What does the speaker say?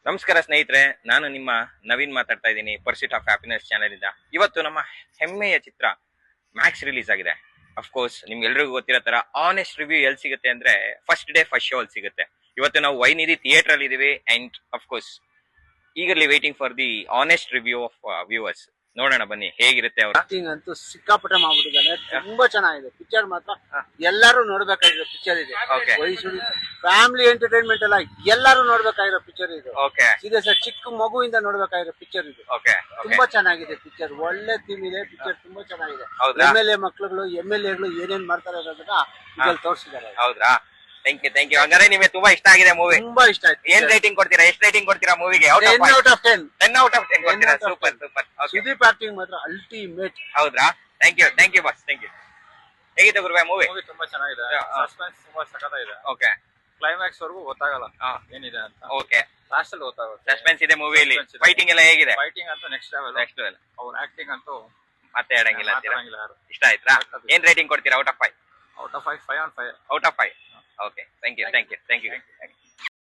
ನಮಸ್ಕಾರ ಸ್ನೇಹಿತರೆ, ನಾನು ನಿಮ್ಮ ನವೀನ್ ಮಾತಾಡ್ತಾ ಇದ್ದೀನಿ ಪರ್ಸ್ಯೂಟ್ ಆಫ್ ಹ್ಯಾಪಿನೆಸ್ ಚಾನೆಲ್ ಇಂದ. ಇವತ್ತು ನಮ್ಮ ಹೆಮ್ಮೆಯ ಚಿತ್ರ ಮ್ಯಾಕ್ಸ್ ರಿಲೀಸ್ ಆಗಿದೆ. ಅಫ್ಕೋರ್ಸ್ ನಿಮ್ಗೆಲ್ರಿಗೂ ಗೊತ್ತಿರೋ ತರ ಆನೆಸ್ಟ್ ರಿವ್ಯೂ ಎಲ್ಲಿ ಸಿಗುತ್ತೆ ಅಂದ್ರೆ ಫಸ್ಟ್ ಡೇ ಫಸ್ಟ್ ಶೋ ಅಲ್ಲಿ ಸಿಗುತ್ತೆ. ಇವತ್ತು ನಾವು ವೈನಿಧಿ ಥಿಯೇಟರ್ ಅಲ್ಲಿ ಇದೀವಿ and of course eagerly waiting for the honest review of viewers. ನೋಡೋಣ ಬನ್ನಿ ಹೇಗಿರುತ್ತೆ ಅವ್ರ ಆಕ್ಟಿಂಗ್ ಅಂತೂ ಸಿಕ್ಕಾಪಟ್ಟೆ ಮಾಡ್ಬಿಟ್ಟಿದ್ದಾನೆ. ತುಂಬಾ ಚೆನ್ನಾಗಿದೆ ಪಿಕ್ಚರ್. ಮಾತ್ರ ಎಲ್ಲರೂ ನೋಡ್ಬೇಕಾಗಿರೋ ಪಿಕ್ಚರ್ ಇದೆ. ವಯಸ್ಸು ಫ್ಯಾಮಿಲಿ ಎಂಟರ್ಟೈನ್ಮೆಂಟ್ ಎಲ್ಲ ಎಲ್ಲರೂ ನೋಡ್ಬೇಕಾಗಿರೋ ಪಿಕ್ಚರ್ ಇದು. ಸೀರಿಯಸ್ ಚಿಕ್ಕ ಮಗುವಿಂದ ನೋಡ್ಬೇಕಾಗಿರೋ ಪಿಕ್ಚರ್ ಇದು. ತುಂಬಾ ಚೆನ್ನಾಗಿದೆ ಪಿಕ್ಚರ್. ಒಳ್ಳೆ ಥೀಮ್ ಇದೆ. ಪಿಕ್ಚರ್ ತುಂಬಾ ಚೆನ್ನಾಗಿದೆ. MLA ಮಕ್ಳುಗಳು MLAಗಳು ಏನೇನ್ ಮಾಡ್ತಾರೆ ಅನ್ನೋದನ್ನ ಇದ್ರಲ್ಲಿ ತೋರಿಸಿದ್ದಾರೆ. ಹೌದ್ರಾ? Thank you. ಹಂಗಾರೆ ನಿಮಗೆ ತುಂಬಾ ಇಷ್ಟ ಆಗಿದೆ ಮೂವಿ? ತುಂಬಾ ಇಷ್ಟ ಆಯ್ತು. ಏನ್ ರೇಟಿಂಗ್ ಕೊಡ್ತೀರಾ? ಎಷ್ಟು ರೇಟಿಂಗ್ ಕೊಡ್ತೀರಾ ಮೂವಿಗೆ? 10 out of 10. 10 out of 10 ಕೊಡ್ತೀರಾ? ಸೂಪರ್. ಸುದೀಪ್ ಆಕ್ಟಿಂಗ್ ಮಾತ್ರ ಅಲ್ಟಿಮೇಟ್. ಹೌದ್ರಾ? Thank you boss. Thank you. ಹೇಗಿದೆ ಗುರುವೆ ಮೂವಿ? ತುಂಬಾ ಚೆನ್ನಾಗಿದೆ. ಸಸ್ಪೆನ್ಸ್ ತುಂಬಾ ಸಖತ್ತಾಗಿದೆ. ಓಕೆ. ಕ್ಲೈಮ್ಯಾಕ್ಸ್ ವರೆಗೂ ಗೊತ್ತಾಗಲ್ಲ ಏನಿದೆ ಅಂತ. ಓಕೆ. ಲಾಸ್ಟ್ ಅಲ್ಲಿ ಗೊತ್ತಾಗುತ್ತೆ. ಸಸ್ಪೆನ್ಸ್ ಇದೆ ಮೂವಿಯಲ್ಲಿ. ಫೈಟಿಂಗ್ ಎಲ್ಲ ಹೇಗಿದೆ? ಫೈಟಿಂಗ್ ಅಂತೂ ನೆಕ್ಸ್ಟ್ ಲೆವೆಲ್. ಅವ್ರ ಆಕ್ಟಿಂಗ್ ಅಂತೂ ಮತ್ತೆ ಹೇಳಂಗಿಲ್ಲ. ಇಷ್ಟ ಆಯ್ತಾ? ಏನ್ ರೇಟಿಂಗ್ ಕೊಡ್ತೀರಾ out of 5? Out of 5 5 on 5. Out of 5. Okay. Thank you.